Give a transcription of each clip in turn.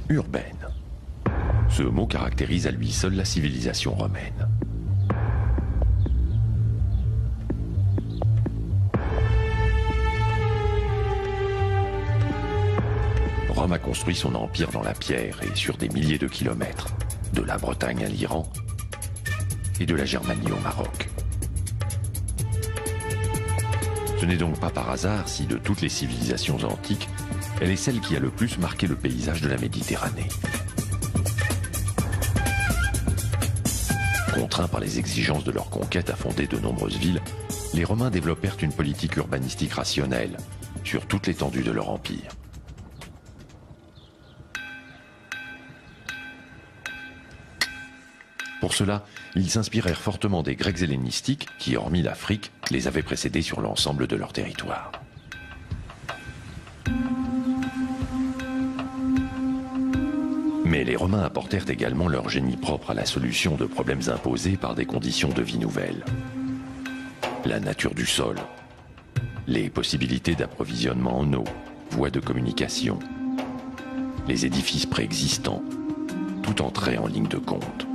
urbaine. Ce mot caractérise à lui seul la civilisation romaine. Rome a construit son empire dans la pierre et sur des milliers de kilomètres, de la Bretagne à l'Iran et de la Germanie au Maroc. Ce n'est donc pas par hasard si, de toutes les civilisations antiques, elle est celle qui a le plus marqué le paysage de la Méditerranée. Contraints par les exigences de leur conquête à fonder de nombreuses villes, les Romains développèrent une politique urbanistique rationnelle sur toute l'étendue de leur empire. Pour cela, ils s'inspirèrent fortement des Grecs hellénistiques qui, hormis l'Afrique, les avaient précédés sur l'ensemble de leur territoire. Mais les Romains apportèrent également leur génie propre à la solution de problèmes imposés par des conditions de vie nouvelles. La nature du sol, les possibilités d'approvisionnement en eau, voies de communication, les édifices préexistants, tout entrait en ligne de compte.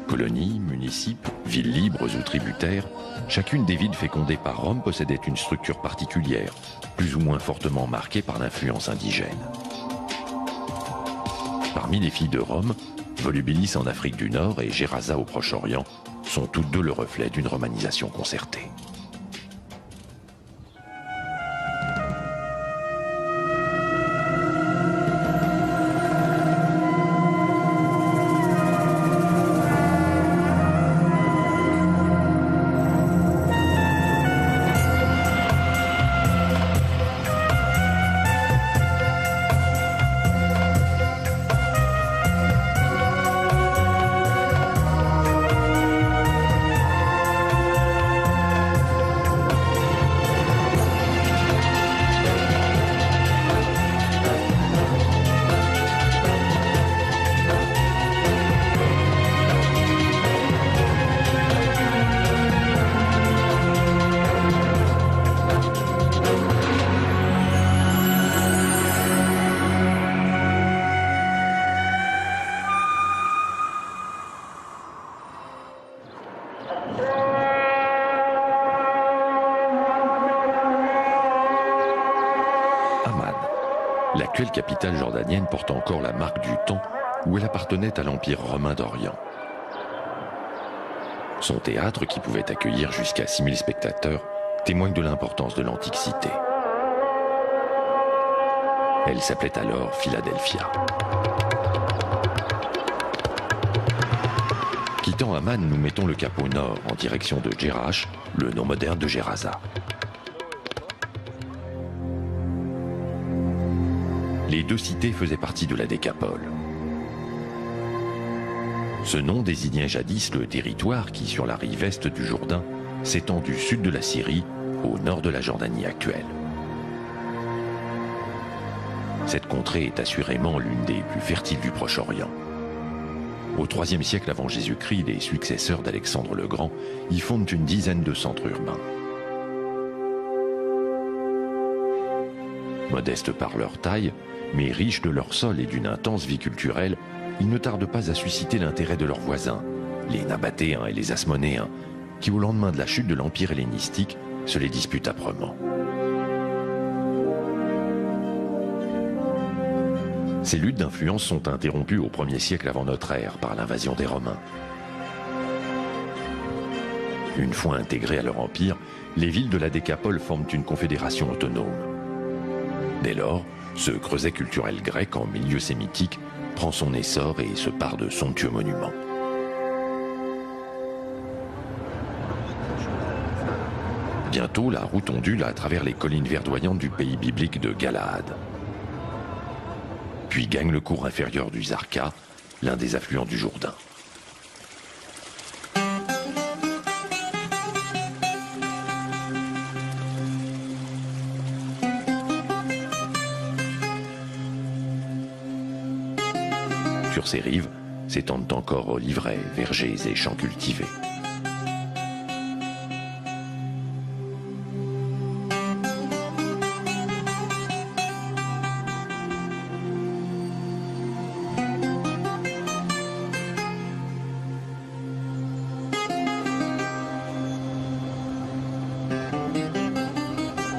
Colonies, municipes, villes libres ou tributaires, chacune des villes fécondées par Rome possédait une structure particulière, plus ou moins fortement marquée par l'influence indigène. Parmi les filles de Rome, Volubilis en Afrique du Nord et Gerasa au Proche-Orient sont toutes deux le reflet d'une romanisation concertée. L'actuelle capitale jordanienne porte encore la marque du temps où elle appartenait à l'Empire romain d'Orient. Son théâtre, qui pouvait accueillir jusqu'à 6000 spectateurs, témoigne de l'importance de l'antique cité. Elle s'appelait alors Philadelphia. Quittant Amman, nous mettons le cap au nord, en direction de Jerash, le nom moderne de Gerasa. Les deux cités faisaient partie de la Décapole. Ce nom désignait jadis le territoire qui, sur la rive est du Jourdain, s'étend du sud de la Syrie au nord de la Jordanie actuelle. Cette contrée est assurément l'une des plus fertiles du Proche-Orient. Au IIIe siècle avant Jésus-Christ, les successeurs d'Alexandre le Grand y fondent une dizaine de centres urbains. Modestes par leur taille, mais riches de leur sol et d'une intense vie culturelle, ils ne tardent pas à susciter l'intérêt de leurs voisins, les Nabatéens et les Asmonéens, qui au lendemain de la chute de l'Empire hellénistique se les disputent âprement. Ces luttes d'influence sont interrompues au 1er siècle avant notre ère par l'invasion des Romains. Une fois intégrées à leur empire, les villes de la Décapole forment une confédération autonome. Dès lors, ce creuset culturel grec en milieu sémitique prend son essor et se pare de somptueux monuments. Bientôt, la route ondule à travers les collines verdoyantes du pays biblique de Galaad. Puis gagne le cours inférieur du Zarqa, l'un des affluents du Jourdain. Sur ses rives s'étendent encore oliveraies, vergers et champs cultivés.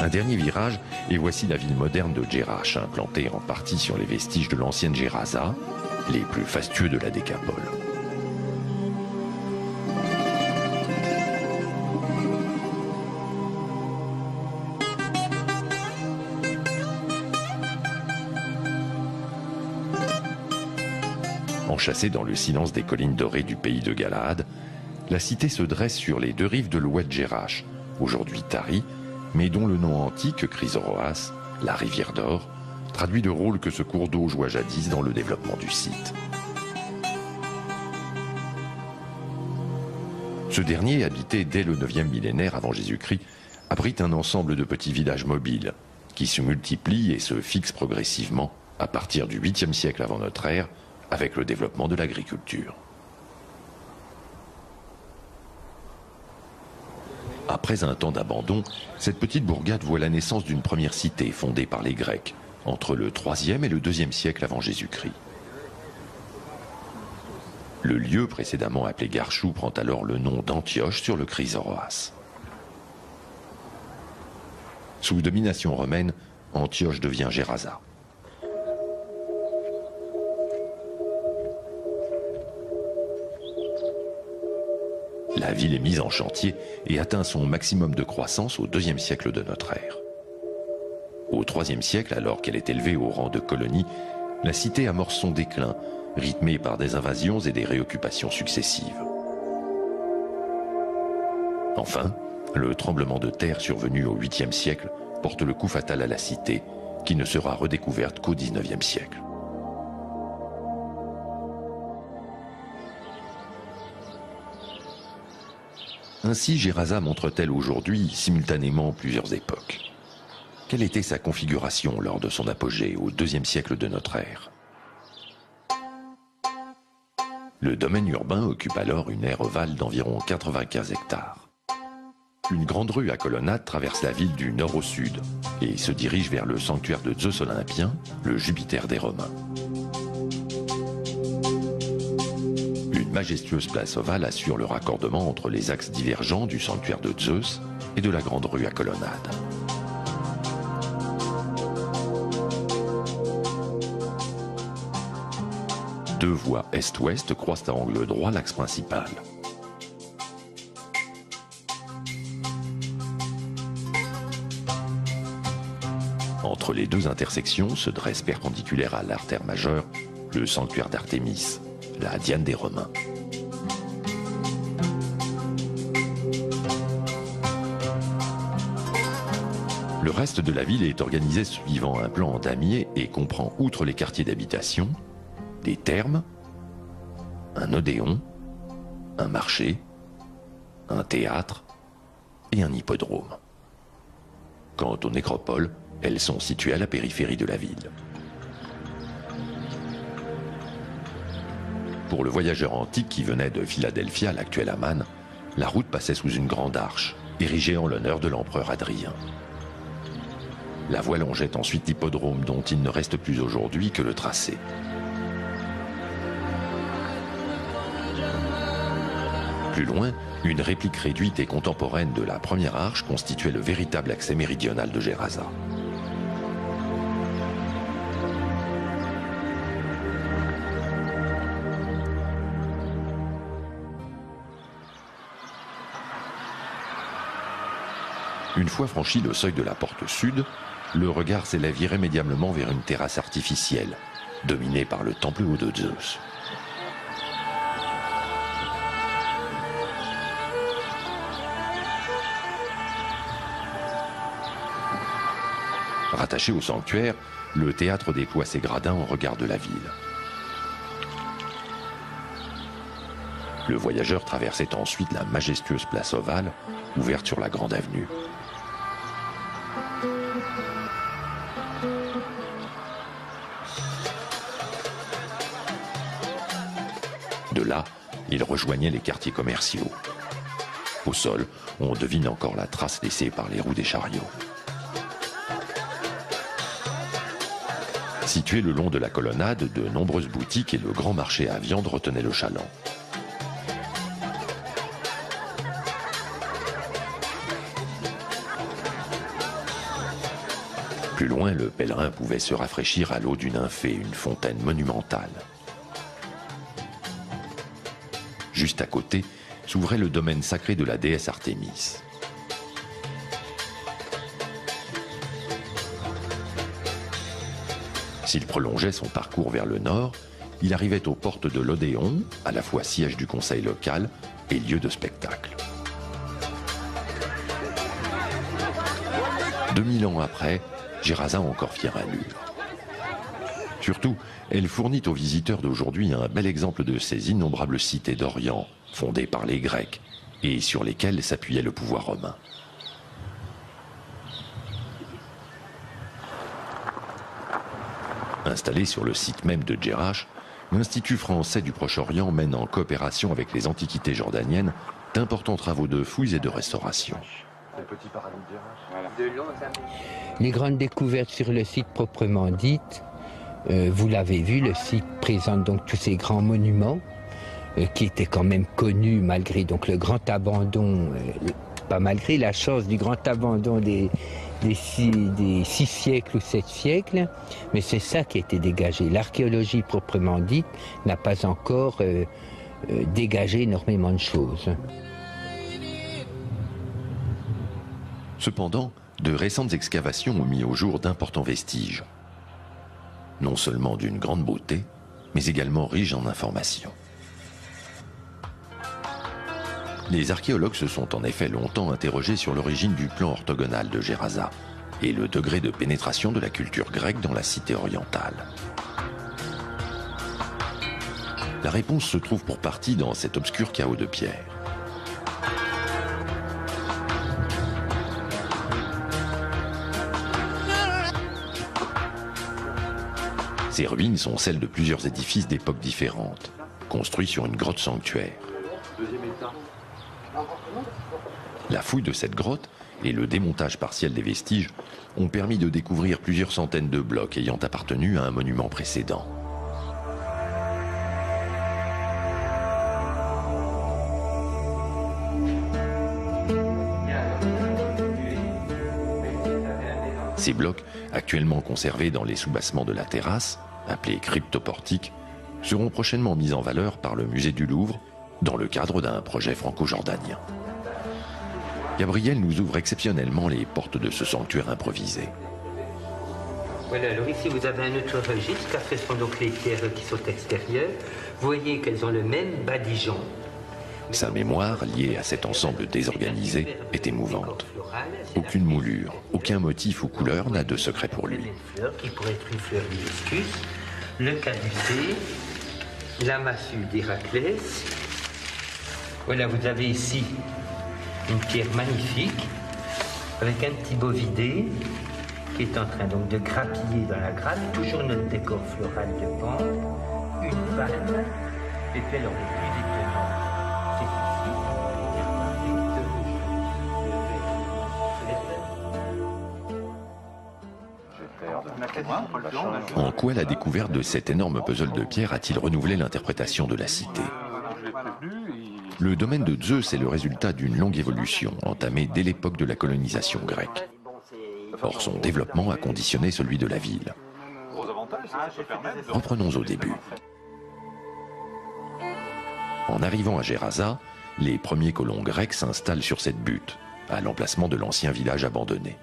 Un dernier virage, et voici la ville moderne de Jerash, implantée en partie sur les vestiges de l'ancienne Gerasa, les plus fastueux de la Décapole. Enchâssée dans le silence des collines dorées du pays de Galaad, la cité se dresse sur les deux rives de l'oued Jerash, aujourd'hui Tari, mais dont le nom antique, Chrysoroas, la rivière d'or, traduit le rôle que ce cours d'eau joua jadis dans le développement du site. Ce dernier, habité dès le 9e millénaire avant Jésus-Christ, abrite un ensemble de petits villages mobiles qui se multiplient et se fixent progressivement à partir du 8e siècle avant notre ère avec le développement de l'agriculture. Après un temps d'abandon, cette petite bourgade voit la naissance d'une première cité fondée par les Grecs entre le 3e et le 2e siècle avant Jésus-Christ. Le lieu précédemment appelé Garchou prend alors le nom d'Antioche sur le Chrysoroas. Sous domination romaine, Antioche devient Gerasa. La ville est mise en chantier et atteint son maximum de croissance au 2e siècle de notre ère. Au 3e siècle, alors qu'elle est élevée au rang de colonie, la cité amorce son déclin, rythmé par des invasions et des réoccupations successives. Enfin, le tremblement de terre survenu au 8e siècle porte le coup fatal à la cité, qui ne sera redécouverte qu'au 19e siècle. Ainsi, Gerasa montre-t-elle aujourd'hui simultanément plusieurs époques. Quelle était sa configuration lors de son apogée au 2e siècle de notre ère? Le domaine urbain occupe alors une aire ovale d'environ 95 hectares. Une grande rue à colonnades traverse la ville du nord au sud et se dirige vers le sanctuaire de Zeus olympien, le Jupiter des Romains. Une majestueuse place ovale assure le raccordement entre les axes divergents du sanctuaire de Zeus et de la grande rue à colonnades. Deux voies est-ouest croisent à angle droit l'axe principal. Entre les deux intersections se dresse perpendiculaire à l'artère majeure le sanctuaire d'Artémis, la Diane des Romains. Le reste de la ville est organisé suivant un plan en damier et comprend, outre les quartiers d'habitation, des thermes, un odéon, un marché, un théâtre et un hippodrome. Quant aux nécropoles, elles sont situées à la périphérie de la ville. Pour le voyageur antique qui venait de Philadelphia, l'actuel Amman, la route passait sous une grande arche, érigée en l'honneur de l'empereur Adrien. La voie longeait ensuite l'hippodrome dont il ne reste plus aujourd'hui que le tracé. Plus loin, une réplique réduite et contemporaine de la première arche constituait le véritable accès méridional de Gerasa. Une fois franchi le seuil de la porte sud, le regard s'élève irrémédiablement vers une terrasse artificielle, dominée par le temple haut de Zeus. Rattaché au sanctuaire, le théâtre déploie ses gradins en regard de la ville. Le voyageur traversait ensuite la majestueuse place ovale, ouverte sur la grande avenue. De là, il rejoignait les quartiers commerciaux. Au sol, on devine encore la trace laissée par les roues des chariots. Situé le long de la colonnade, de nombreuses boutiques et le grand marché à viande retenaient le chaland. Plus loin, le pèlerin pouvait se rafraîchir à l'eau d'une nymphée, une fontaine monumentale. Juste à côté s'ouvrait le domaine sacré de la déesse Artémis. S'il prolongeait son parcours vers le nord, il arrivait aux portes de l'Odéon, à la fois siège du conseil local et lieu de spectacle. 2000 ans après, Gerasa a encore fière allure. Surtout, elle fournit aux visiteurs d'aujourd'hui un bel exemple de ces innombrables cités d'Orient, fondées par les Grecs, et sur lesquelles s'appuyait le pouvoir romain. Installé sur le site même de Djerrach, l'Institut français du Proche-Orient mène en coopération avec les antiquités jordaniennes d'importants travaux de fouilles et de restauration. Les grandes découvertes sur le site proprement dites, vous l'avez vu, le site présente donc tous ces grands monuments qui étaient quand même connus malgré donc le grand abandon, pas malgré la chance du grand abandon des 6 siècles ou 7 siècles, mais c'est ça qui a été dégagé. L'archéologie proprement dite n'a pas encore dégagé énormément de choses. Cependant, de récentes excavations ont mis au jour d'importants vestiges, non seulement d'une grande beauté, mais également riches en informations. Les archéologues se sont en effet longtemps interrogés sur l'origine du plan orthogonal de Gerasa et le degré de pénétration de la culture grecque dans la cité orientale. La réponse se trouve pour partie dans cet obscur chaos de pierre. Ces ruines sont celles de plusieurs édifices d'époques différentes, construits sur une grotte sanctuaire. La fouille de cette grotte et le démontage partiel des vestiges ont permis de découvrir plusieurs centaines de blocs ayant appartenu à un monument précédent. Ces blocs, actuellement conservés dans les soubassements de la terrasse, appelés cryptoportiques, seront prochainement mis en valeur par le musée du Louvre dans le cadre d'un projet franco-jordanien. Gabriel nous ouvre exceptionnellement les portes de ce sanctuaire improvisé. Voilà, alors ici vous avez un autre registre, car ce sont donc les pierres qui sont extérieures. Vous voyez qu'elles ont le même badigeon. Sa mémoire, liée à cet ensemble désorganisé, est émouvante. Aucune moulure, aucun motif ou couleur n'a de secret pour lui. Une fleur qui pourrait être une fleur d'hibiscus, le caducée, la massue d'Héraclès. Voilà, vous avez ici une pierre magnifique avec un petit bovidé qui est en train donc de grappiller dans la grappe, toujours notre décor floral de pan, une palme, et puis alors le plus étonnant, c'est ici. En quoi la découverte de cet énorme puzzle de pierre a-t-il renouvelé l'interprétation de la cité ? Le domaine de Zeus est le résultat d'une longue évolution entamée dès l'époque de la colonisation grecque. Or, son développement a conditionné celui de la ville. Reprenons au début. En arrivant à Gerasa, les premiers colons grecs s'installent sur cette butte, à l'emplacement de l'ancien village abandonné.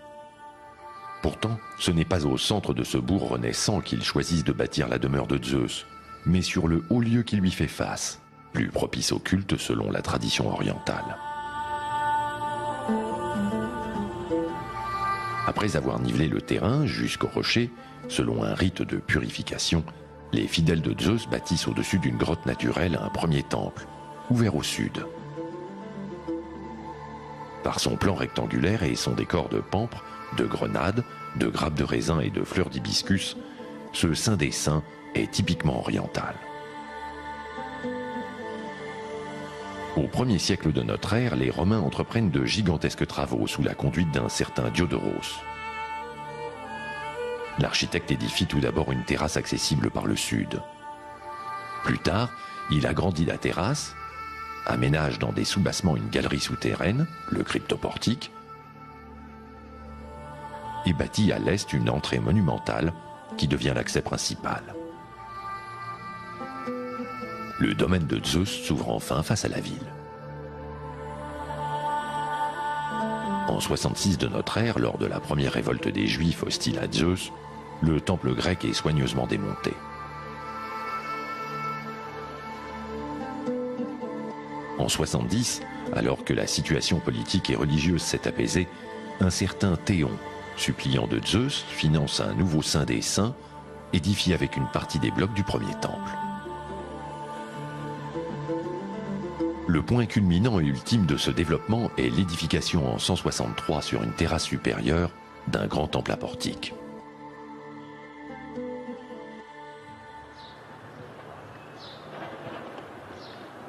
Pourtant, ce n'est pas au centre de ce bourg renaissant qu'ils choisissent de bâtir la demeure de Zeus, mais sur le haut lieu qui lui fait face, plus propice au culte selon la tradition orientale. Après avoir nivelé le terrain jusqu'au rocher, selon un rite de purification, les fidèles de Zeus bâtissent au-dessus d'une grotte naturelle un premier temple, ouvert au sud. Par son plan rectangulaire et son décor de pampres, de grenades, de grappes de raisin et de fleurs d'hibiscus, ce saint des saints est typiquement oriental. Au 1er siècle de notre ère, les Romains entreprennent de gigantesques travaux sous la conduite d'un certain Diodoros. L'architecte édifie tout d'abord une terrasse accessible par le sud. Plus tard, il agrandit la terrasse, aménage dans des soubassements une galerie souterraine, le cryptoportique, et bâtit à l'est une entrée monumentale qui devient l'accès principal. Le domaine de Zeus s'ouvre enfin face à la ville. En 66 de notre ère, lors de la première révolte des Juifs hostiles à Zeus, le temple grec est soigneusement démonté. En 70, alors que la situation politique et religieuse s'est apaisée, un certain Théon, suppliant de Zeus, finance un nouveau saint des saints, édifié avec une partie des blocs du premier temple. Le point culminant et ultime de ce développement est l'édification en 163 sur une terrasse supérieure d'un grand temple à portique.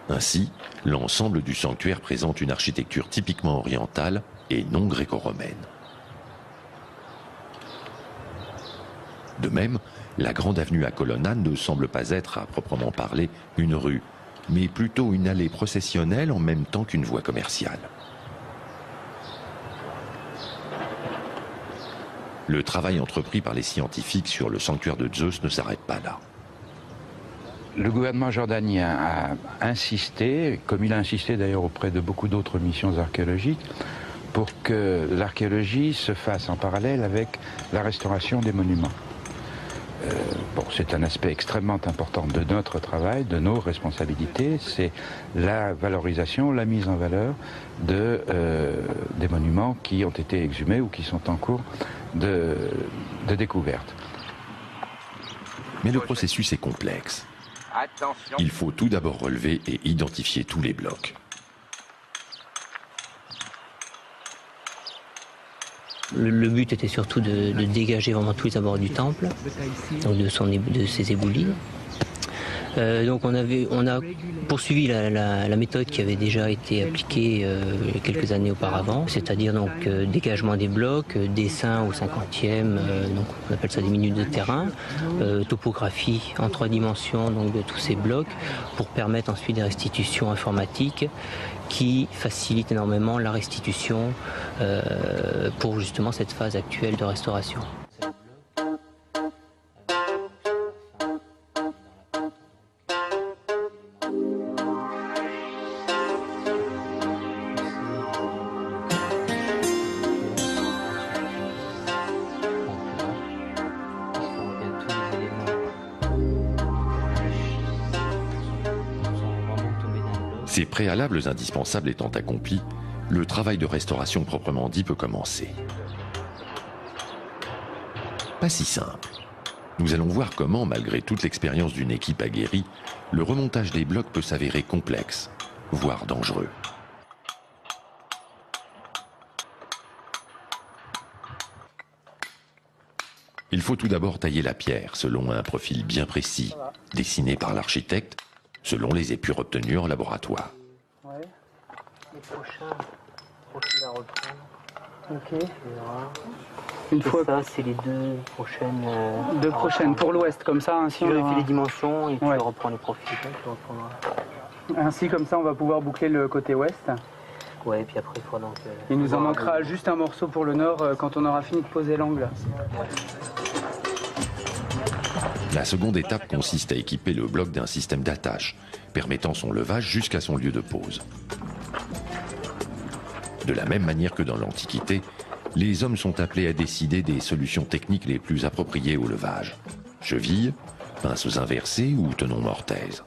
Ainsi, l'ensemble du sanctuaire présente une architecture typiquement orientale et non gréco-romaine. De même, la grande avenue à colonnades ne semble pas être, à proprement parler, une rue, mais plutôt une allée processionnelle en même temps qu'une voie commerciale. Le travail entrepris par les scientifiques sur le sanctuaire de Zeus ne s'arrête pas là. Le gouvernement jordanien a insisté, comme il a insisté d'ailleurs auprès de beaucoup d'autres missions archéologiques, pour que l'archéologie se fasse en parallèle avec la restauration des monuments. Bon, c'est un aspect extrêmement important de notre travail, de nos responsabilités, c'est la valorisation, la mise en valeur des monuments qui ont été exhumés ou qui sont en cours de découverte. Mais le processus est complexe. Attention. Il faut tout d'abord relever et identifier tous les blocs. Le but était surtout de dégager vraiment tous les abords du temple, donc de ses éboulis. Donc on a poursuivi la méthode qui avait déjà été appliquée quelques années auparavant, c'est-à-dire donc dégagement des blocs, dessin au 50e, donc on appelle ça des minutes de terrain, topographie en 3 dimensions donc de tous ces blocs pour permettre ensuite des restitutions informatiques qui facilitent énormément la restitution pour justement cette phase actuelle de restauration. Ces préalables indispensables étant accomplis, le travail de restauration proprement dit peut commencer. Pas si simple. Nous allons voir comment, malgré toute l'expérience d'une équipe aguerrie, le remontage des blocs peut s'avérer complexe, voire dangereux. Il faut tout d'abord tailler la pierre selon un profil bien précis, dessiné par l'architecte, selon les épures obtenues en laboratoire. Ouais. Les prochains profils à reprendre. Ok. Une fois ça, c'est les 2 prochaines. 2 prochaines pour l'ouest, comme ça. Ainsi, tu vérifies les dimensions et tu ouais. reprends les profils. Ainsi, comme ça, on va pouvoir boucler le côté ouest. Ouais, et puis après, il faudra donc. Il nous en manquera juste un morceau pour le nord quand on aura fini de poser l'angle. La seconde étape consiste à équiper le bloc d'un système d'attache, permettant son levage jusqu'à son lieu de pose. De la même manière que dans l'Antiquité, les hommes sont appelés à décider des solutions techniques les plus appropriées au levage. Chevilles, pinces inversées ou tenons mortaise.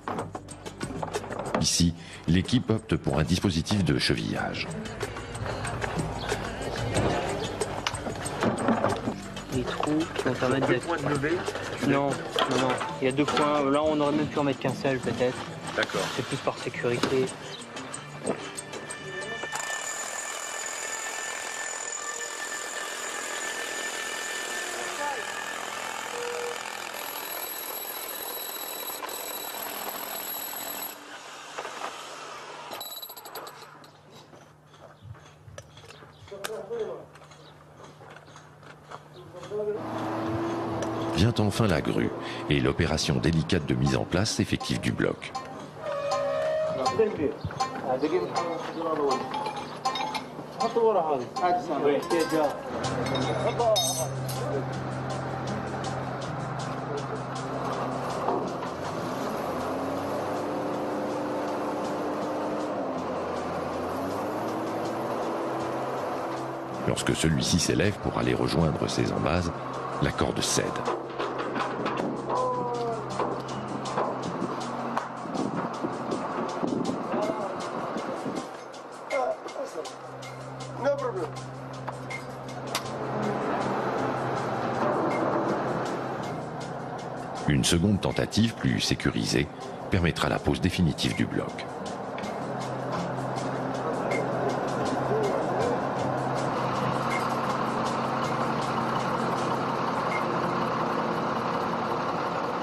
Ici, l'équipe opte pour un dispositif de chevillage. Les trous qui vont permettre de lever. Non. Il y a 2 coins. Là, on aurait même pu en mettre qu'un seul, peut-être. D'accord. C'est plus par sécurité. Vient enfin la grue et l'opération délicate de mise en place effective du bloc. Lorsque celui-ci s'élève pour aller rejoindre ses embases, la corde cède. Une seconde tentative plus sécurisée permettra la pose définitive du bloc.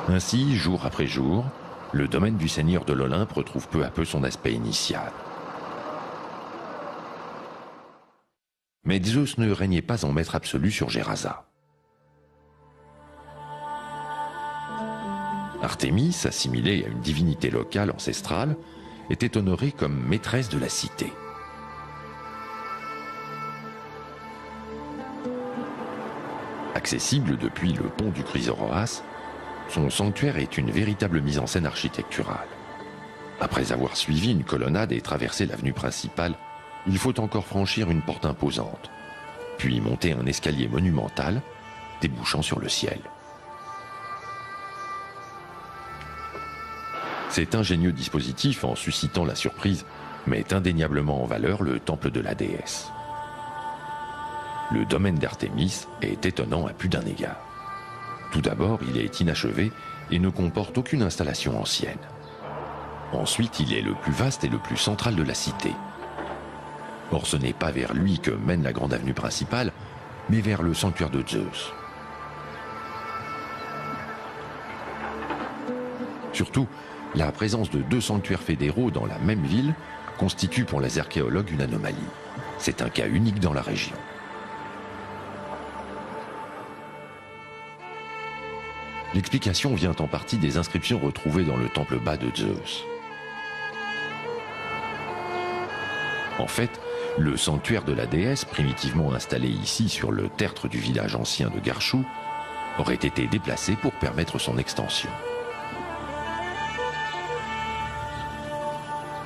Ainsi, jour après jour, le domaine du seigneur de l'Olympe retrouve peu à peu son aspect initial. Mais Zeus ne régnait pas en maître absolu sur Gérasa. Artémis, assimilée à une divinité locale ancestrale, était honorée comme maîtresse de la cité. Accessible depuis le pont du Chrysoroas, son sanctuaire est une véritable mise en scène architecturale. Après avoir suivi une colonnade et traversé l'avenue principale, il faut encore franchir une porte imposante, puis monter un escalier monumental débouchant sur le ciel. Cet ingénieux dispositif, en suscitant la surprise, met indéniablement en valeur le temple de la déesse. Le domaine d'Artémis est étonnant à plus d'un égard. Tout d'abord, il est inachevé et ne comporte aucune installation ancienne. Ensuite, il est le plus vaste et le plus central de la cité. Or, ce n'est pas vers lui que mène la grande avenue principale, mais vers le sanctuaire de Zeus. Surtout, la présence de deux sanctuaires fédéraux dans la même ville constitue pour les archéologues une anomalie. C'est un cas unique dans la région. L'explication vient en partie des inscriptions retrouvées dans le temple bas de Zeus. En fait, le sanctuaire de la déesse, primitivement installé ici sur le tertre du village ancien de Garchou, aurait été déplacé pour permettre son extension.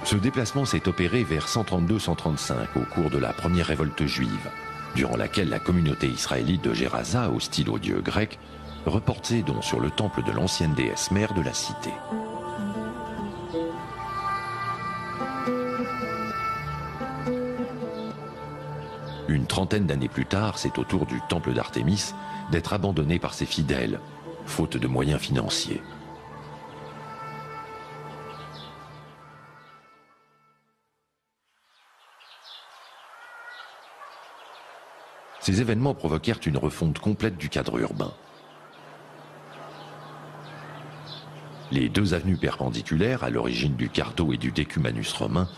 Ce déplacement s'est opéré vers 132-135 au cours de la première révolte juive, durant laquelle la communauté israélite de Gérasa, hostile aux dieux grecs, reportait donc sur le temple de l'ancienne déesse mère de la cité. Une trentaine d'années plus tard, c'est au tour du temple d'Artémis d'être abandonné par ses fidèles, faute de moyens financiers. Ces événements provoquèrent une refonte complète du cadre urbain. Les deux avenues perpendiculaires, à l'origine du Cardo et du Decumanus romain,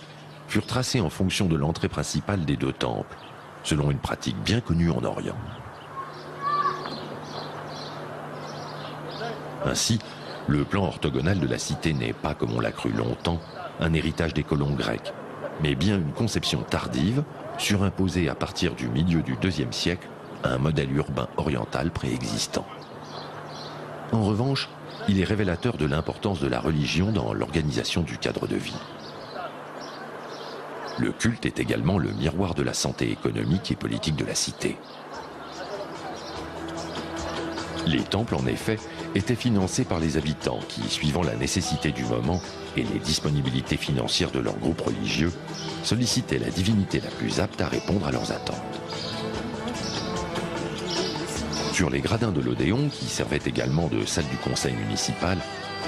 furent tracées en fonction de l'entrée principale des deux temples, selon une pratique bien connue en Orient. Ainsi, le plan orthogonal de la cité n'est pas, comme on l'a cru longtemps, un héritage des colons grecs, mais bien une conception tardive, surimposée à partir du milieu du IIe siècle à un modèle urbain oriental préexistant. En revanche, il est révélateur de l'importance de la religion dans l'organisation du cadre de vie. Le culte est également le miroir de la santé économique et politique de la cité. Les temples, en effet, étaient financés par les habitants qui, suivant la nécessité du moment et les disponibilités financières de leur groupe religieux, sollicitaient la divinité la plus apte à répondre à leurs attentes. Sur les gradins de l'Odéon, qui servaient également de salle du conseil municipal,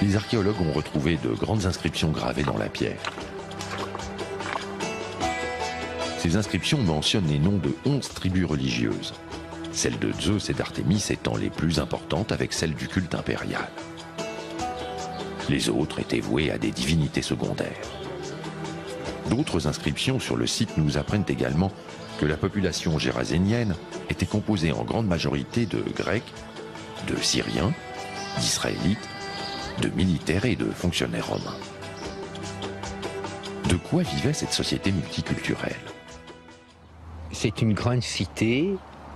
les archéologues ont retrouvé de grandes inscriptions gravées dans la pierre. Ces inscriptions mentionnent les noms de 11 tribus religieuses, celles de Zeus et d'Artémis étant les plus importantes avec celles du culte impérial. Les autres étaient vouées à des divinités secondaires. D'autres inscriptions sur le site nous apprennent également que la population gérasénienne était composée en grande majorité de Grecs, de Syriens, d'Israélites, de militaires et de fonctionnaires romains. De quoi vivait cette société multiculturelle ? C'est une grande cité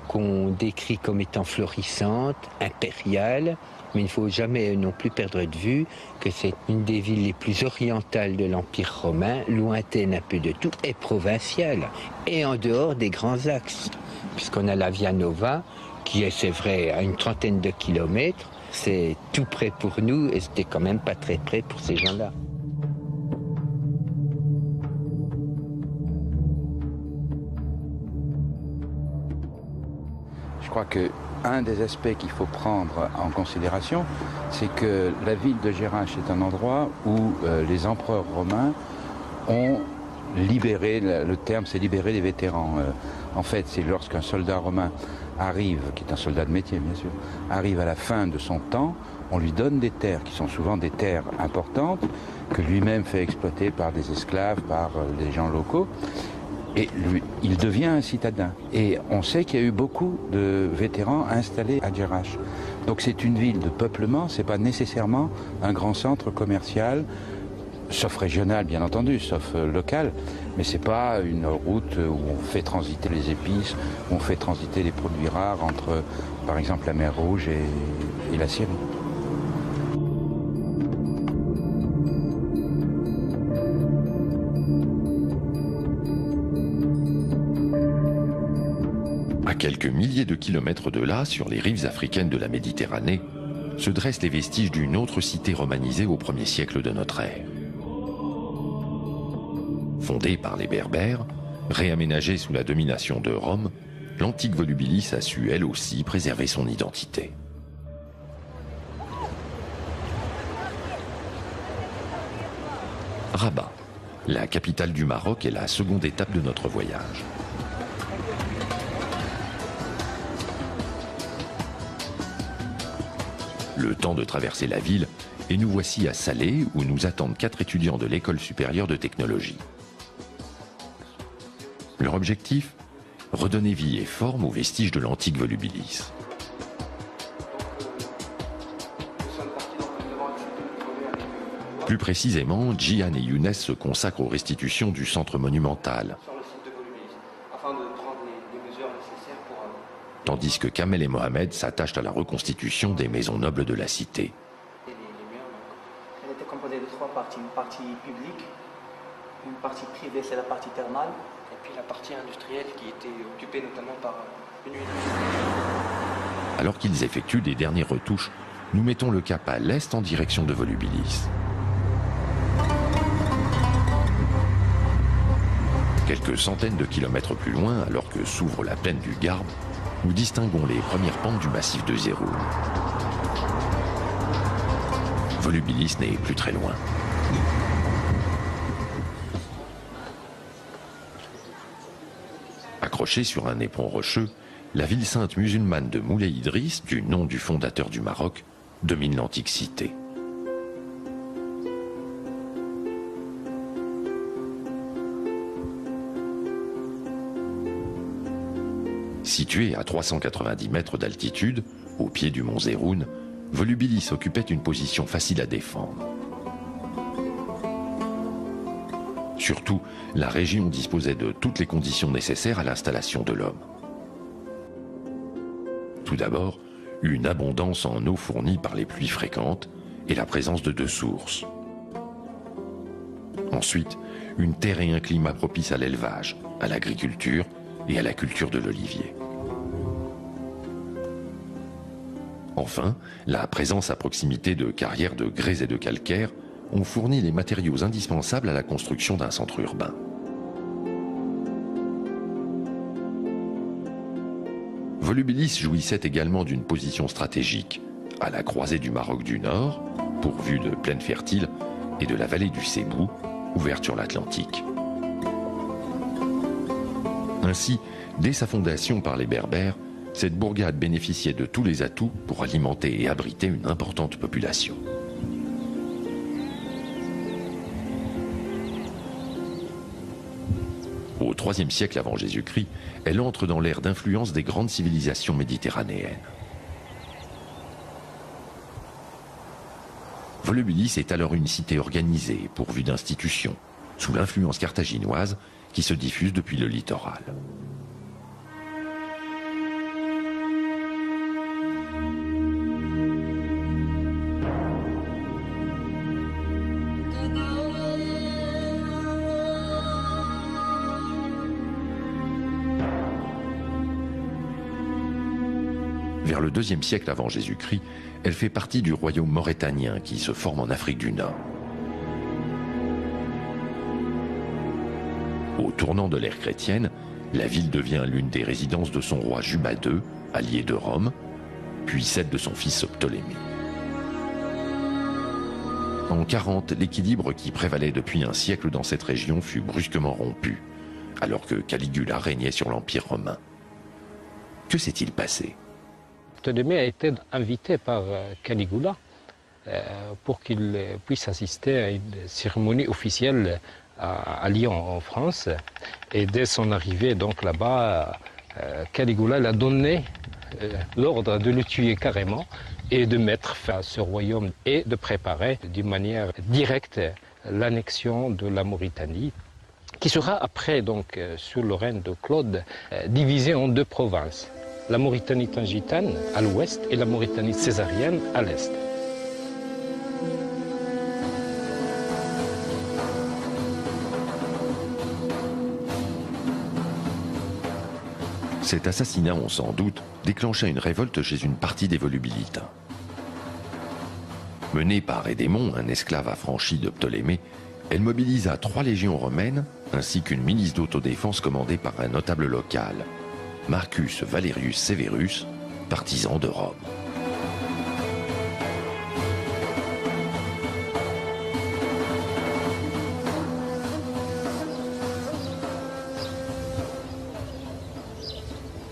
qu'on décrit comme étant florissante, impériale, mais il ne faut jamais non plus perdre de vue que c'est une des villes les plus orientales de l'Empire romain, lointaine un peu de tout, et provinciale, et en dehors des grands axes, puisqu'on a la Via Nova, qui est, c'est vrai, à une trentaine de kilomètres, c'est tout près pour nous, et c'était quand même pas très près pour ces gens-là. Je crois qu'un des aspects qu'il faut prendre en considération, c'est que la ville de Jerash est un endroit où les empereurs romains ont libéré, le terme c'est libérer les vétérans. En fait, c'est lorsqu'un soldat romain arrive, qui est un soldat de métier bien sûr, arrive à la fin de son temps, on lui donne des terres qui sont souvent des terres importantes, que lui-même fait exploiter par des esclaves, par des gens locaux. Et lui, il devient un citadin. Et on sait qu'il y a eu beaucoup de vétérans installés à Jerash. Donc c'est une ville de peuplement, c'est pas nécessairement un grand centre commercial, sauf régional bien entendu, sauf local, mais c'est pas une route où on fait transiter les épices, où on fait transiter les produits rares entre, par exemple, la mer Rouge et la Syrie. À quelques milliers de kilomètres de là, sur les rives africaines de la Méditerranée, se dressent les vestiges d'une autre cité romanisée au 1er siècle de notre ère. Fondée par les Berbères, réaménagée sous la domination de Rome, l'antique Volubilis a su elle aussi préserver son identité. Rabat, la capitale du Maroc, est la seconde étape de notre voyage. Le temps de traverser la ville, et nous voici à Salé, où nous attendent 4 étudiants de l'École supérieure de technologie. Leur objectif ? Redonner vie et forme aux vestiges de l'antique Volubilis. Plus précisément, Djihan et Younes se consacrent aux restitutions du centre monumental, tandis que Kamel et Mohamed s'attachent à la reconstitution des maisons nobles de la cité. Elle était composée de 3 parties. Une partie publique, une partie privée, c'est la partie thermale, et puis la partie industrielle qui était occupée notamment par une usine. Alors qu'ils effectuent des dernières retouches, nous mettons le cap à l'est en direction de Volubilis. Quelques centaines de kilomètres plus loin, alors que s'ouvre la plaine du Garbe, nous distinguons les premières pentes du massif de Zéroun. Volubilis n'est plus très loin. Accrochée sur un éperon rocheux, la ville sainte musulmane de Moulay Idriss, du nom du fondateur du Maroc, domine l'antique cité. Située à 390 mètres d'altitude, au pied du mont Zéroun, Volubilis occupait une position facile à défendre. Surtout, la région disposait de toutes les conditions nécessaires à l'installation de l'homme. Tout d'abord, une abondance en eau fournie par les pluies fréquentes et la présence de 2 sources. Ensuite, une terre et un climat propices à l'élevage, à l'agriculture et à la culture de l'olivier. Enfin, la présence à proximité de carrières de grès et de calcaire ont fourni les matériaux indispensables à la construction d'un centre urbain. Volubilis jouissait également d'une position stratégique, à la croisée du Maroc du Nord, pourvue de plaines fertiles, et de la vallée du Sébou, ouverte sur l'Atlantique. Ainsi, dès sa fondation par les Berbères, cette bourgade bénéficiait de tous les atouts pour alimenter et abriter une importante population. Au IIIe siècle avant Jésus-Christ, elle entre dans l'ère d'influence des grandes civilisations méditerranéennes. Volubilis est alors une cité organisée, pourvue d'institutions, sous l'influence carthaginoise qui se diffuse depuis le littoral. Vers le IIe siècle avant Jésus-Christ, elle fait partie du royaume maurétanien qui se forme en Afrique du Nord. Au tournant de l'ère chrétienne, la ville devient l'une des résidences de son roi Juba II, allié de Rome, puis celle de son fils Ptolémée. En 40, l'équilibre qui prévalait depuis un siècle dans cette région fut brusquement rompu, alors que Caligula régnait sur l'Empire romain. Que s'est-il passé? Ptolémée a été invité par Caligula pour qu'il puisse assister à une cérémonie officielle à Lyon, en France. Et dès son arrivée donc là-bas, Caligula a donné l'ordre de le tuer carrément et de mettre fin à ce royaume et de préparer d'une manière directe l'annexion de la Mauritanie, qui sera après, donc, sous le règne de Claude, divisée en deux provinces. La Mauritanie tingitane à l'ouest et la Mauritanie césarienne à l'est. Cet assassinat, on s'en doute, déclencha une révolte chez une partie des volubilitains. Menée par Édémon, un esclave affranchi de Ptolémée, elle mobilisa 3 légions romaines ainsi qu'une milice d'autodéfense commandée par un notable local, Marcus Valerius Severus, partisan de Rome.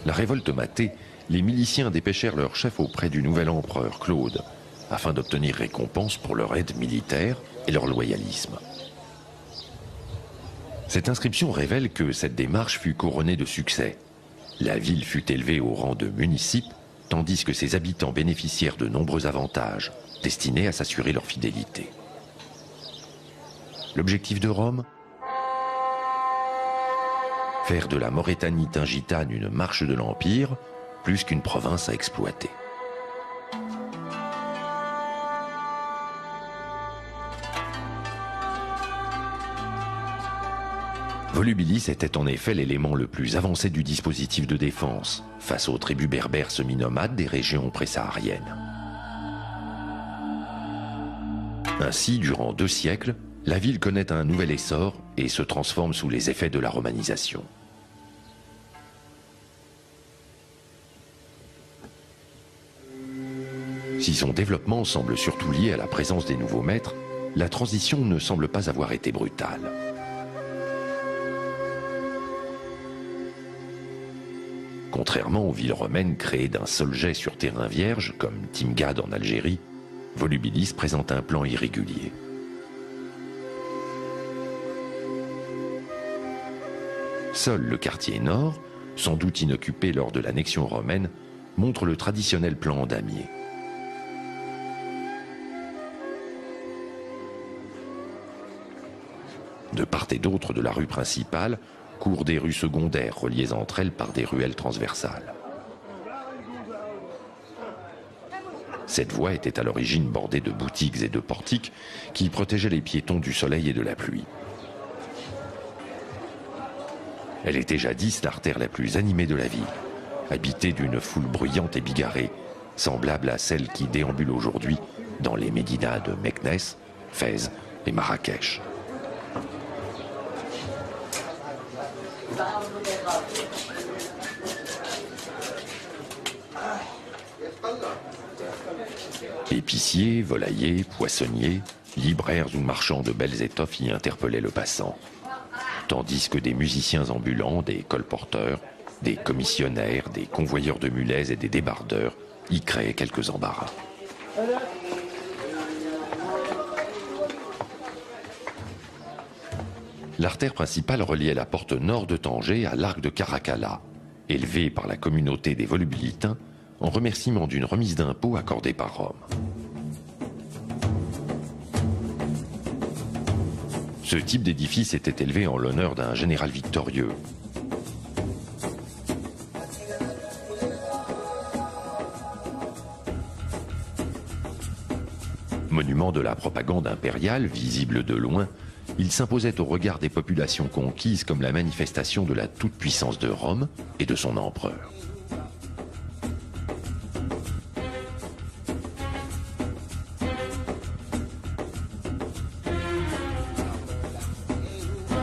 La révolte matée, les miliciens dépêchèrent leur chef auprès du nouvel empereur Claude, afin d'obtenir récompense pour leur aide militaire et leur loyalisme. Cette inscription révèle que cette démarche fut couronnée de succès. La ville fut élevée au rang de municipe, tandis que ses habitants bénéficièrent de nombreux avantages, destinés à s'assurer leur fidélité. L'objectif de Rome ? Faire de la Maurétanie tingitane une marche de l'Empire, plus qu'une province à exploiter. Volubilis était en effet l'élément le plus avancé du dispositif de défense, face aux tribus berbères semi-nomades des régions pré-sahariennes. Ainsi, durant 2 siècles, la ville connaît un nouvel essor et se transforme sous les effets de la romanisation. Si son développement semble surtout lié à la présence des nouveaux maîtres, la transition ne semble pas avoir été brutale. Contrairement aux villes romaines créées d'un seul jet sur terrain vierge, comme Timgad en Algérie, Volubilis présente un plan irrégulier. Seul le quartier nord, sans doute inoccupé lors de l'annexion romaine, montre le traditionnel plan en damier. De part et d'autre de la rue principale, courent des rues secondaires reliées entre elles par des ruelles transversales. Cette voie était à l'origine bordée de boutiques et de portiques qui protégeaient les piétons du soleil et de la pluie. Elle était jadis l'artère la plus animée de la ville, habitée d'une foule bruyante et bigarrée, semblable à celle qui déambule aujourd'hui dans les médinas de Meknès, Fès et Marrakech. Épiciers, volaillers, poissonniers, libraires ou marchands de belles étoffes y interpellaient le passant, tandis que des musiciens ambulants, des colporteurs, des commissionnaires, des convoyeurs de mulets et des débardeurs y créaient quelques embarras. L'artère principale reliait la porte nord de Tanger à l'arc de Caracalla, élevé par la communauté des Volubilitains en remerciement d'une remise d'impôts accordée par Rome. Ce type d'édifice était élevé en l'honneur d'un général victorieux. Monument de la propagande impériale, visible de loin, il s'imposait au regard des populations conquises comme la manifestation de la toute-puissance de Rome et de son empereur.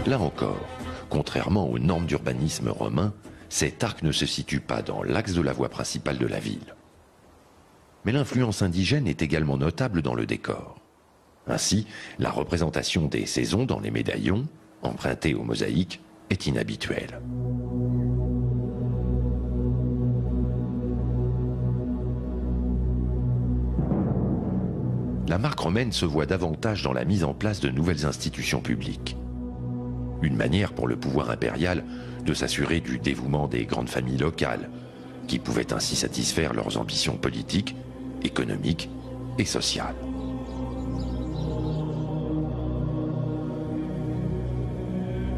Là encore, contrairement aux normes d'urbanisme romain, cet arc ne se situe pas dans l'axe de la voie principale de la ville. Mais l'influence indigène est également notable dans le décor. Ainsi, la représentation des saisons dans les médaillons, empruntée aux mosaïques, est inhabituelle. La marque romaine se voit davantage dans la mise en place de nouvelles institutions publiques. Une manière pour le pouvoir impérial de s'assurer du dévouement des grandes familles locales, qui pouvaient ainsi satisfaire leurs ambitions politiques, économiques et sociales.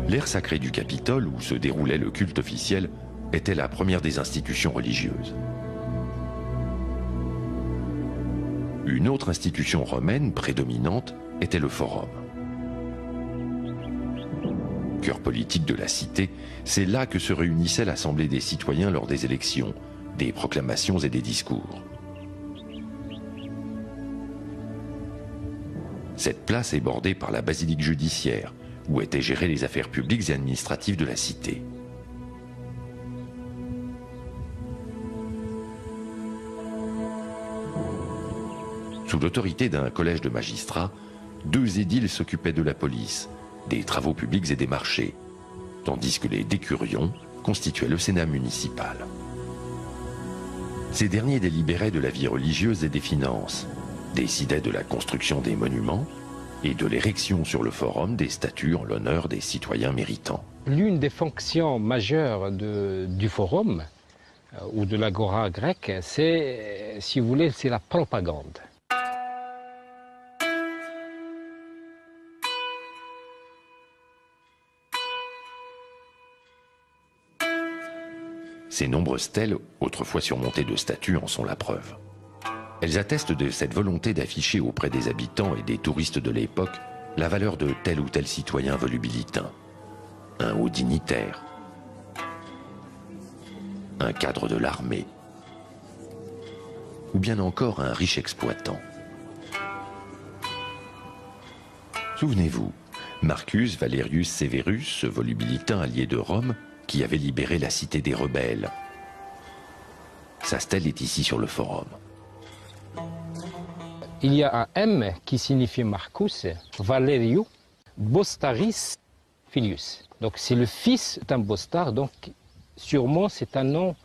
L'aire sacrée du Capitole, où se déroulait le culte officiel, était la première des institutions religieuses. Une autre institution romaine prédominante était le forum. Cœur politique de la cité, c'est là que se réunissait l'Assemblée des citoyens lors des élections, des proclamations et des discours. Cette place est bordée par la basilique judiciaire, où étaient gérées les affaires publiques et administratives de la cité. Sous l'autorité d'un collège de magistrats, 2 édiles s'occupaient de la police, des travaux publics et des marchés, tandis que les décurions constituaient le Sénat municipal. Ces derniers délibéraient de la vie religieuse et des finances, décidaient de la construction des monuments et de l'érection sur le forum des statues en l'honneur des citoyens méritants. L'une des fonctions majeures du forum ou de l'agora grecque, c'est, si vous voulez, c'est la propagande. Ces nombreuses stèles, autrefois surmontées de statues, en sont la preuve. Elles attestent de cette volonté d'afficher auprès des habitants et des touristes de l'époque la valeur de tel ou tel citoyen volubilitain, un haut dignitaire, un cadre de l'armée, ou bien encore un riche exploitant. Souvenez-vous, Marcus Valerius Severus, ce volubilitain allié de Rome, qui avait libéré la cité des rebelles. Sa stèle est ici sur le forum. Il y a un M qui signifie Marcus, Valerius, Bostaris Filius. Donc c'est le fils d'un bostard, donc sûrement c'est un nom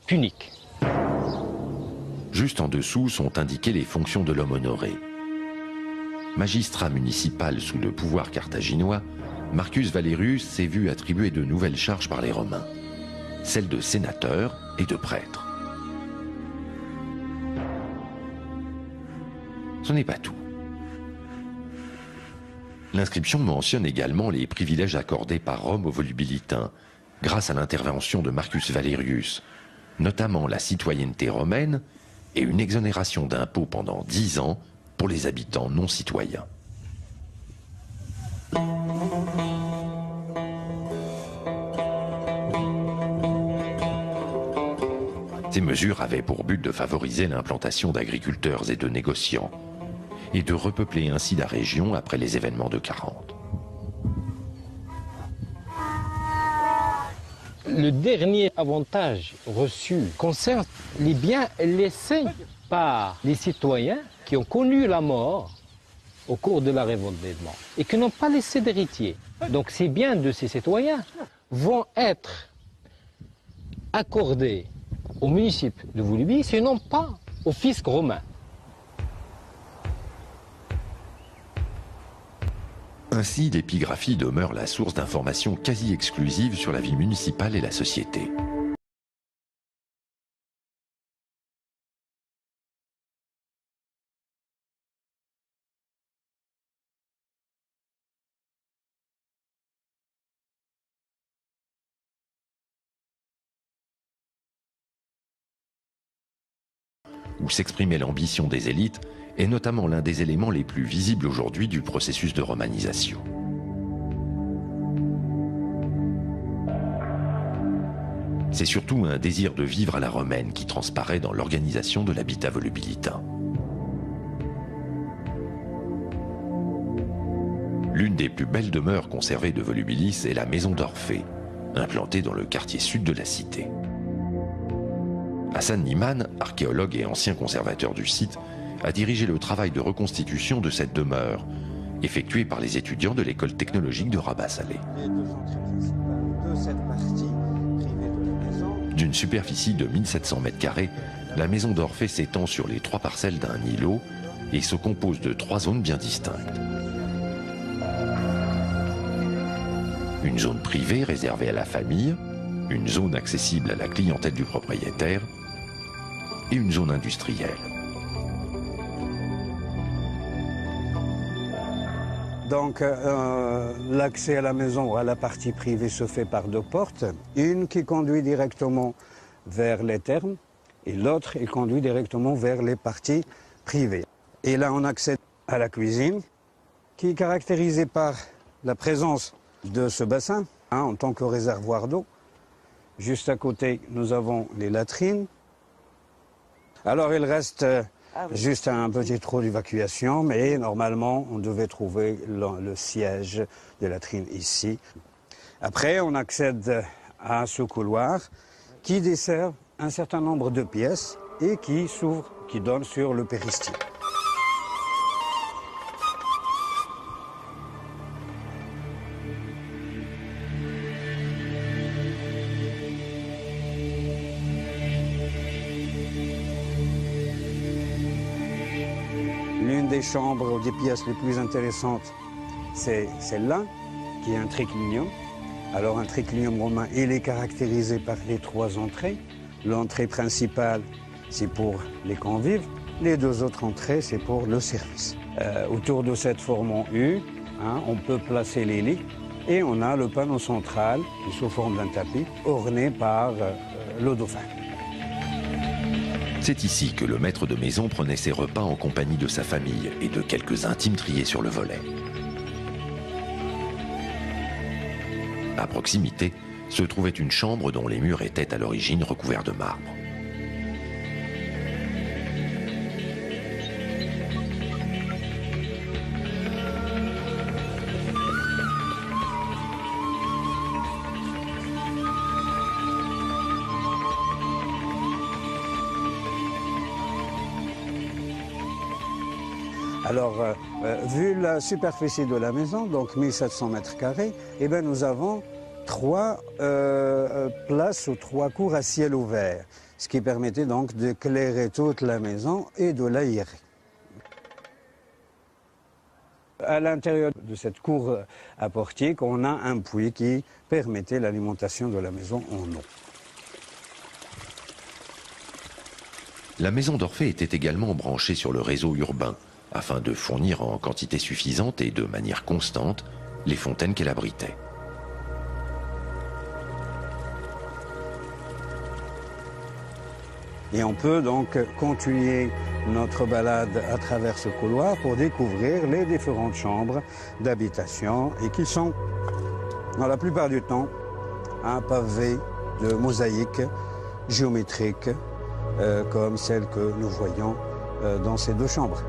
punique. Juste en dessous sont indiquées les fonctions de l'homme honoré. Magistrat municipal sous le pouvoir carthaginois, Marcus Valerius s'est vu attribuer de nouvelles charges par les Romains, celles de sénateur et de prêtre. Ce n'est pas tout. L'inscription mentionne également les privilèges accordés par Rome aux volubilitains, grâce à l'intervention de Marcus Valerius, notamment la citoyenneté romaine et une exonération d'impôts pendant 10 ans pour les habitants non citoyens. Ces mesures avaient pour but de favoriser l'implantation d'agriculteurs et de négociants, et de repeupler ainsi la région après les événements de 40. Le dernier avantage reçu concerne les biens laissés par les citoyens qui ont connu la mort au cours de la révolte des Blancs et qui n'ont pas laissé d'héritiers. Donc ces biens de ces citoyens vont être accordés au municipe de Volubilis, sinon pas au fisc romain. Ainsi, l'épigraphie demeure la source d'informations quasi exclusives sur la vie municipale et la société. Où s'exprimait l'ambition des élites est notamment l'un des éléments les plus visibles aujourd'hui du processus de romanisation. C'est surtout un désir de vivre à la romaine qui transparaît dans l'organisation de l'habitat volubilitain. L'une des plus belles demeures conservées de Volubilis est la maison d'Orphée, implantée dans le quartier sud de la cité. Hassan Niman, archéologue et ancien conservateur du site, a dirigé le travail de reconstitution de cette demeure, effectué par les étudiants de l'école technologique de Rabat-Salé. D'une superficie de 1700 m², la maison d'Orphée s'étend sur les 3 parcelles d'un îlot et se compose de 3 zones bien distinctes. Une zone privée réservée à la famille, une zone accessible à la clientèle du propriétaire et une zone industrielle. Donc l'accès à la maison, à la partie privée, se fait par 2 portes. Une qui conduit directement vers les thermes et l'autre qui conduit directement vers les parties privées. Et là on accède à la cuisine qui est caractérisée par la présence de ce bassin en tant que réservoir d'eau. Juste à côté nous avons les latrines. Alors il reste juste un petit trou d'évacuation, mais normalement, on devait trouver le siège de latrine ici. Après, on accède à ce couloir qui dessert un certain nombre de pièces et qui s'ouvre, qui donne sur le péristyle. L'une des chambres ou des pièces les plus intéressantes, c'est celle-là, qui est un triclinium. Alors un triclinium romain, il est caractérisé par les 3 entrées. L'entrée principale, c'est pour les convives. Les 2 autres entrées, c'est pour le service. Autour de cette forme en U, on peut placer les lits. Et on a le panneau central, qui est sous forme d'un tapis, orné par le dauphin. C'est ici que le maître de maison prenait ses repas en compagnie de sa famille et de quelques intimes triés sur le volet. À proximité se trouvait une chambre dont les murs étaient à l'origine recouverts de marbre. Alors, vu la superficie de la maison, donc 1700 m², eh bien, nous avons 3 places ou 3 cours à ciel ouvert, ce qui permettait donc d'éclairer toute la maison et de l'aérer. À l'intérieur de cette cour à portique, on a un puits qui permettait l'alimentation de la maison en eau. La maison d'Orphée était également branchée sur le réseau urbain, afin de fournir en quantité suffisante et de manière constante les fontaines qu'elle abritait. Et on peut donc continuer notre balade à travers ce couloir pour découvrir les différentes chambres d'habitation et qui sont, dans la plupart du temps, pavées de mosaïques géométriques comme celles que nous voyons dans ces 2 chambres.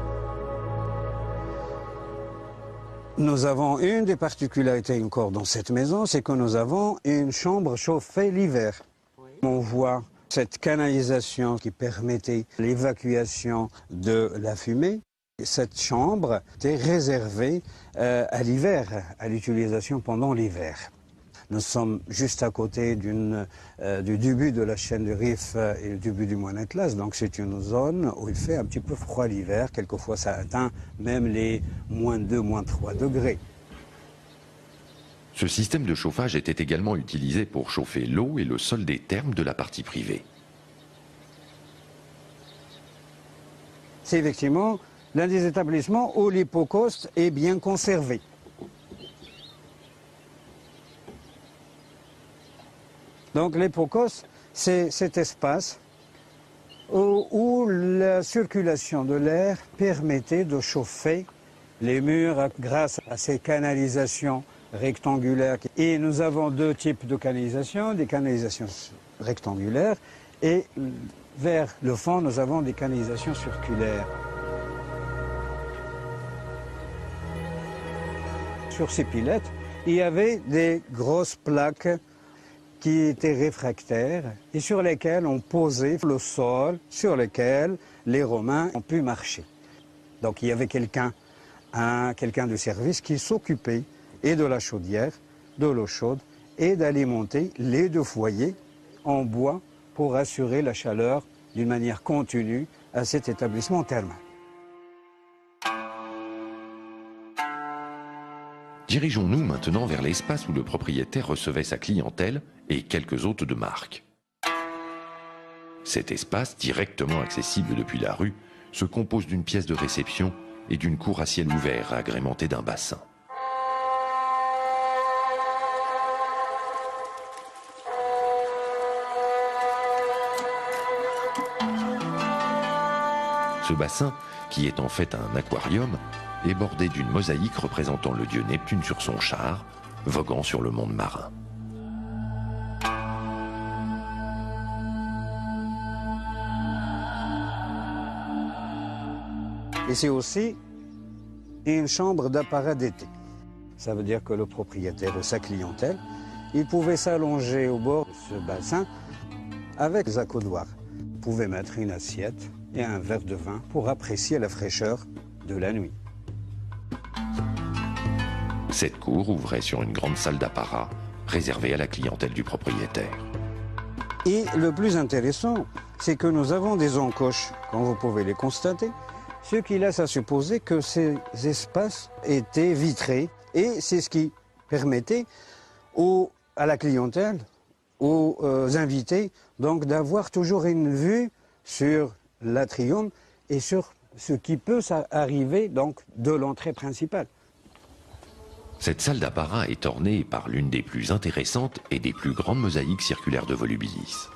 Nous avons une des particularités encore dans cette maison, c'est que nous avons une chambre chauffée l'hiver. On voit cette canalisation qui permettait l'évacuation de la fumée. Cette chambre était réservée à l'hiver, à l'utilisation pendant l'hiver. Nous sommes juste à côté du début de la chaîne du Rif et du début du Mont Atlas, donc c'est une zone où il fait un petit peu froid l'hiver. Quelquefois, ça atteint même les -2, -3 degrés. Ce système de chauffage était également utilisé pour chauffer l'eau et le sol des thermes de la partie privée. C'est effectivement l'un des établissements où l'hypocauste est bien conservé. Donc l'hypocauste, c'est cet espace où la circulation de l'air permettait de chauffer les murs grâce à ces canalisations rectangulaires. Et nous avons 2 types de canalisations, des canalisations rectangulaires et vers le fond, nous avons des canalisations circulaires. sur ces pilettes, il y avait des grosses plaques qui étaient réfractaires et sur lesquelles on posait le sol sur lequel les Romains ont pu marcher. Donc il y avait quelqu'un de service qui s'occupait et de la chaudière, de l'eau chaude et d'alimenter les deux foyers en bois pour assurer la chaleur d'une manière continue à cet établissement thermal. Dirigeons-nous maintenant vers l'espace où le propriétaire recevait sa clientèle et quelques hôtes de marque. Cet espace, directement accessible depuis la rue, se compose d'une pièce de réception et d'une cour à ciel ouvert agrémentée d'un bassin. Ce bassin, qui est en fait un aquarium, est bordé d'une mosaïque représentant le dieu Neptune sur son char, voguant sur le monde marin. Et c'est aussi une chambre d'apparat d'été. Ça veut dire que le propriétaire ou sa clientèle, il pouvait s'allonger au bord de ce bassin avec des accoudoirs. Il pouvait mettre une assiette et un verre de vin pour apprécier la fraîcheur de la nuit. Cette cour ouvrait sur une grande salle d'apparat réservée à la clientèle du propriétaire. Et le plus intéressant, c'est que nous avons des encoches, comme vous pouvez les constater, ce qui laisse à supposer que ces espaces étaient vitrés. Et c'est ce qui permettait à la clientèle, aux invités, donc d'avoir toujours une vue sur l'atrium et sur ce qui peut arriver donc de l'entrée principale. Cette salle d'apparat est ornée par l'une des plus intéressantes et des plus grandes mosaïques circulaires de Volubilis.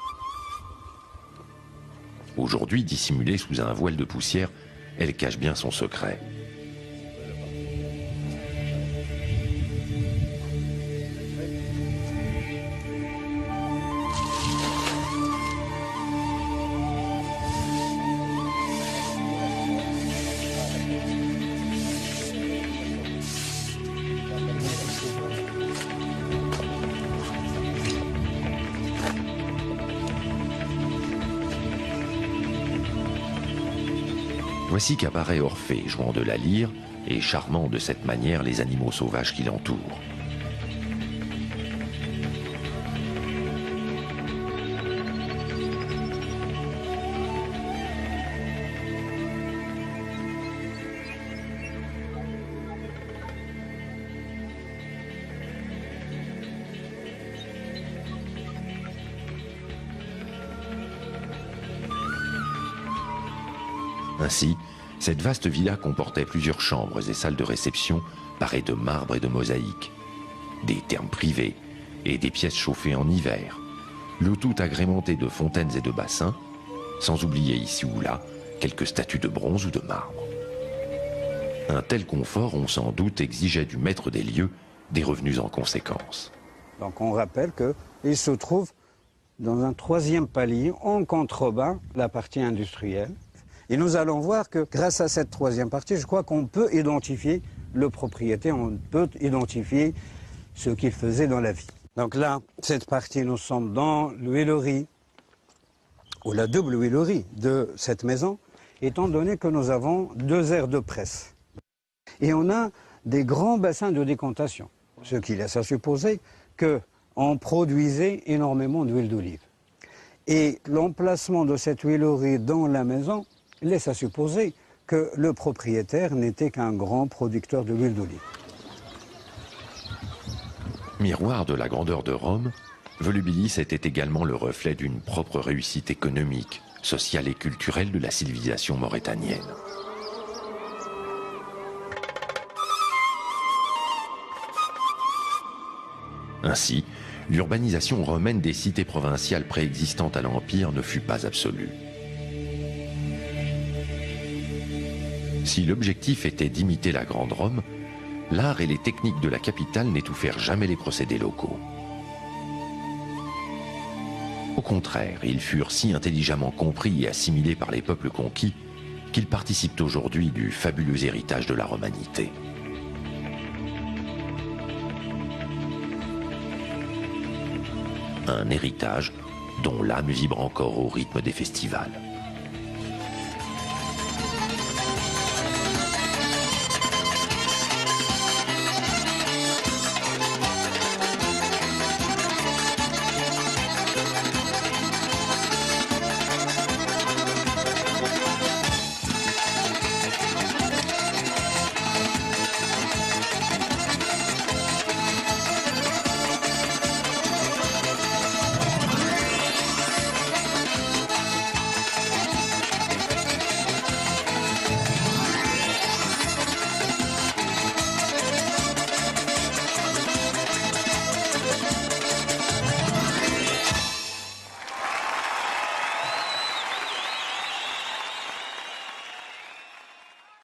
Aujourd'hui dissimulée sous un voile de poussière, elle cache bien son secret. Voici qu'apparaît Orphée, jouant de la lyre et charmant de cette manière les animaux sauvages qui l'entourent. Ainsi, cette vaste villa comportait plusieurs chambres et salles de réception parées de marbre et de mosaïque, des thermes privés et des pièces chauffées en hiver, le tout agrémenté de fontaines et de bassins, sans oublier ici ou là quelques statues de bronze ou de marbre. Un tel confort, on s'en doute, exigeait du maître des lieux des revenus en conséquence. Donc on rappelle qu'il se trouve dans un troisième palier, en contrebas, la partie industrielle. Et nous allons voir que grâce à cette troisième partie, je crois qu'on peut identifier le propriétaire, on peut identifier ce qu'il faisait dans la vie. Donc là, cette partie, nous sommes dans l'huilerie, ou la double huilerie de cette maison, étant donné que nous avons 2 aires de presse. Et on a des grands bassins de décantation, ce qui laisse à supposer qu'on produisait énormément d'huile d'olive. Et l'emplacement de cette huilerie dans la maison laisse à supposer que le propriétaire n'était qu'un grand producteur de l'huile d'olive. Miroir de la grandeur de Rome, Volubilis était également le reflet d'une propre réussite économique, sociale et culturelle de la civilisation mauritanienne. Ainsi, l'urbanisation romaine des cités provinciales préexistantes à l'Empire ne fut pas absolue. Si l'objectif était d'imiter la Grande Rome, l'art et les techniques de la capitale n'étouffèrent jamais les procédés locaux. Au contraire, ils furent si intelligemment compris et assimilés par les peuples conquis qu'ils participent aujourd'hui du fabuleux héritage de la romanité. un héritage dont l'âme vibre encore au rythme des festivals.